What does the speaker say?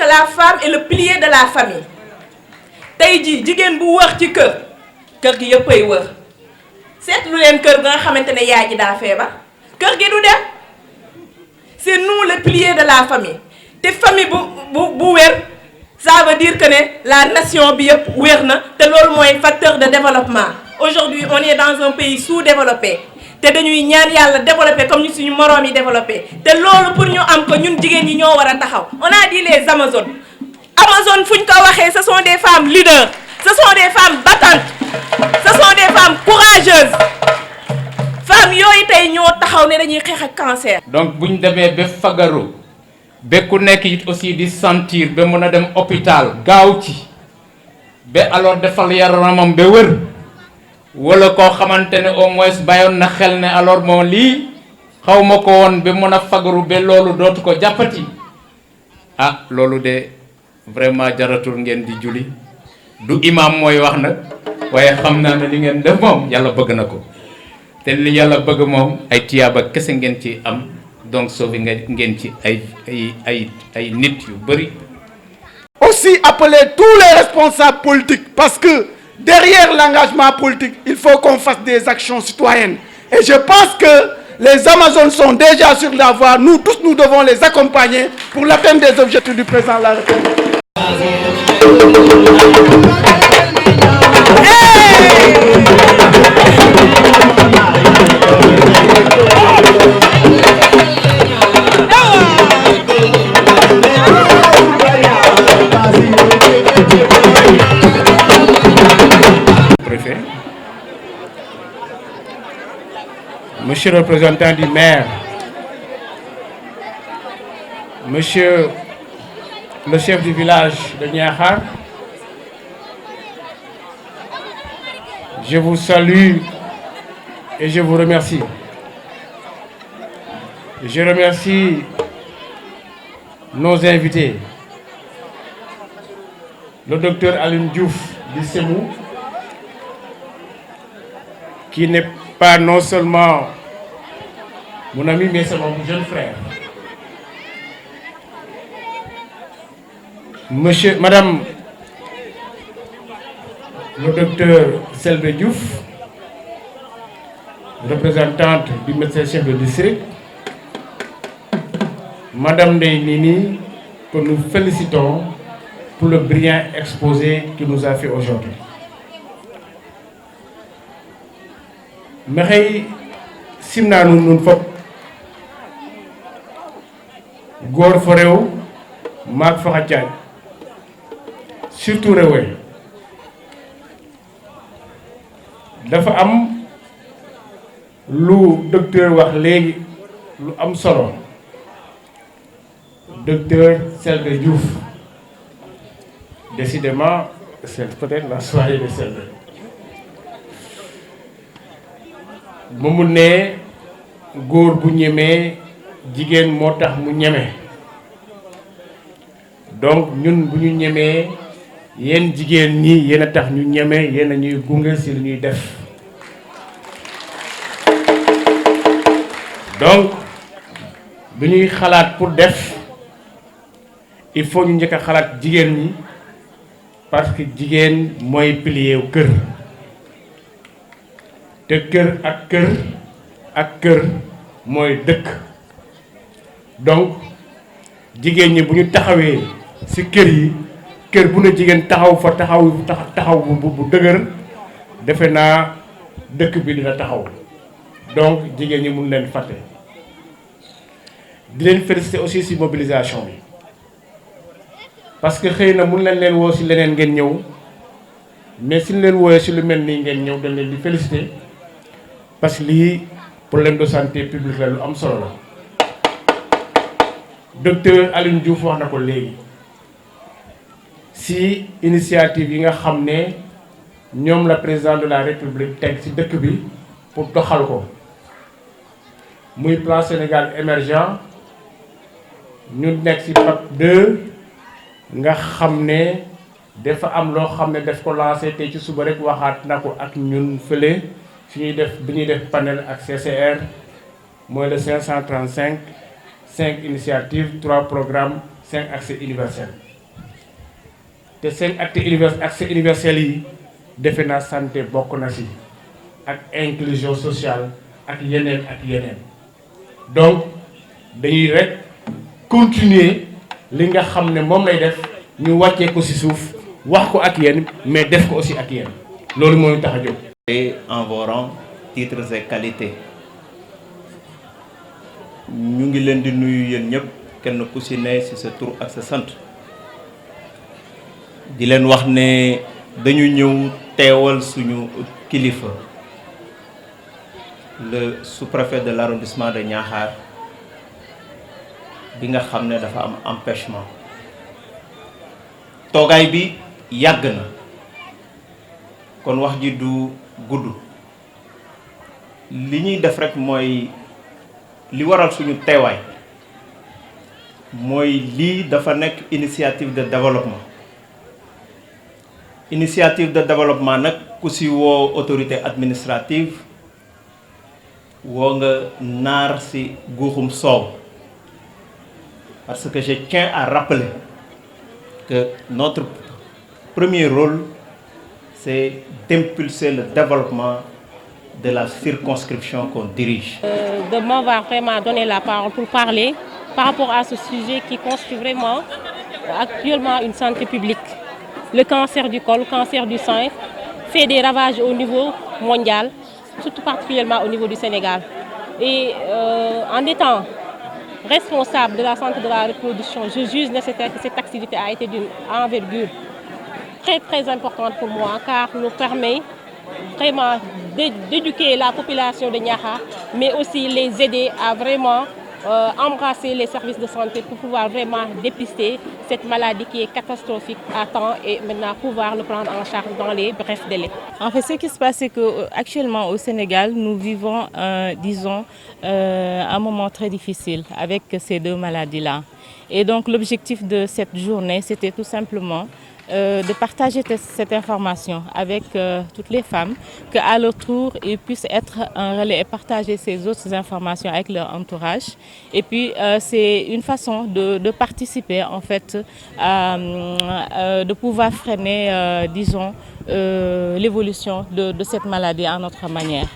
que la femme est le pilier de la famille tey jii jigéen bu wër ci kër gi yëpp ay wër seetlu leen kër nga xamante ne yaay ji daa feebar kër gi du dem c'est nous le pilier de la famille te famille bu wér ça veut dire que ne la nation bi yëpp wér na te loolu mooy facteur de développement. Aujourd'hui on est dans un pays sous-développé te dañuy ñaan yàlla développé comme ñu suñu moroom yi développé te loolu pour ñu am ko ñun jigéen ñi ñoo war a taxaw. On a dit les Amazones fu ñu ko waxee ce sont des femmes leaders ce sont des femmes battantes ce sont des femmes courageuses femmes yooyu tey ñoo taxaw ne dañuy xeex ak cancer. donc bu ñu demee ba fagaru ba ku nekk it aussi di sentir ba mën a dem hôpital gaaw ci ba alors defal yaramam ba wër wala koo xamante ne au moins bàyyoon na xel ne alors moom lii xaw ma ko woon ba mën a fagaru ba loolu dootu ko jàppati ah loolu de vraiment jaratul ngeen di julli du imam mooy wax nag waaye xam naa ne li ngeen def moom yàlla bëgg na ko te li yàlla bëgg moom ay tiyaaba kese ngeen ci am donc sauvé ngeen ci ay nit yu bëri. Aussi appeler tous les responsables politiques parce que derrière l'engagement politique il faut qu'on fasse des actions citoyennes et je pense que les Amazones sont déjà sur la voie. Nous tous nous devons les accompagner pour l'atteinte des objectifs du président de la République. Préfet, Monsieur le représentant du maire, Monsieur le chef du village de Niakhar, je vous salue et je vous remercie. Je remercie nos invités, le docteur Alioune Diouf du SEMU, qui n'est pas non seulement mon ami, mais c'est mon jeune frère. Madame le docteur Selbe Diouf, représentante du médecin-chef de district, Madame Ndeye Nini, que nous félicitons pour le brillant exposé qu'il nous a fait aujourd'hui. Maxey simna nun fop góor fa réew maak fa xa caaj surtout réewe dafa am lu docteur wax léegi lu am solo docteur Selbe Diouf décidément c'est peut-être la soirée de Selbe mu ne góor bu ñemee jigéen moo tax mu ñeme donc ñun bu ñu ñemee yéen jigéen ñi yéen a tax ñu ñeme yéen a ñuy gunge si lu ñuy def donc bu ñuy xalaat pour def il faut ñu njëkk a xalaat jigéen ñi parce que jigéen mooy pilier wu kër te kër ak kër mooy dëkk donc jigéen ñi bu ñu taxawee ci kër yi kër bu ne jigéen taxaw fa taxaw bu dëgër defe naa dëkk bi dina taxaw donc jigéen ñi mun leen fàtte di leen féliciter aussi ci mobilisation bi parce que xëy na mun leen woo ci leneen ngeen ñëw mais suñ leen wooyee ci lu mel nii ngeen ñëw dañ leen di féliciter parce que lii problème de santé publique la lu am solo la docteur Alioune Diouf wax na ko léegi ci initiative yi nga xam ne ñoom la président de la république teg ci dëkk bi pour doxal ko muy plan Sénégal émergent ñu nekk ci PAP 2 nga xam ne dafa am loo xam ne daf ko lancé te ci suba rek waxaat na ko ak ñun fële bi ñuy def panel ak CCR mooy le 535 5 initiatives 3 programmes 5 accès universels te 5 accès universel yi defe naa santé bokk na ci ak inclusion sociale ak yeneen donc dañuy rek continuer li nga xam ne moom lay def ñu wàccee ko ci suuf wax ko ak yéen mais def ko aussi ak yéen loolu moo ñu tax a jóg. Et en vos rangs, titres et qualités ñu ngi leen di nuyu yéen ñëpp kenn ku ci ne ci sa tur ak sa sant di leen wax ne dañu ñëw teewal suñu kilifa le sous-préfet de l'arrondissement de Niakhar bi nga xam ne dafa am empêchement toogaay bi yàgg na kon wax ji du gudd li ñuy def rek mooy li waral suñu teewaay mooy lii dafa nekk initiative de développement nag ku ci woo autorité administrative woo nga naar ci guuxum soow parce que je tiens à rappeler que notre premier rôle c'est d'impulser le développement de la circonscription qu'on dirige. De m'avoir vraiment donné la parole pour parler par rapport à ce sujet qui constitue vraiment actuellement une santé publique. Le cancer du col, le cancer du sein fait des ravages au niveau mondial, surtout particulièrement au niveau du Sénégal. Et en étant responsable de la santé de la reproduction, je juge nécessaire que cette activité a été d'une envergure très importante pour moi, car nous permet vraiment d'éduquer la population de Niakhar, mais aussi les aider à vraiment embrasser les services de santé pour pouvoir vraiment dépister cette maladie qui est catastrophique à temps et maintenant pouvoir le prendre en charge dans les brefs délais. En fait, ce qui se passe, c'est qu'actuellement au Sénégal, nous vivons, un moment très difficile avec ces deux maladies-là. Et donc l'objectif de cette journée, c'était tout simplement de partager cette information avec toutes les femmes, qu'à leur tour, ils puissent être un relais et partager ces autres informations avec leur entourage. Et puis, c'est une façon de participer, en fait, de pouvoir freiner, l'évolution de cette maladie à notre manière.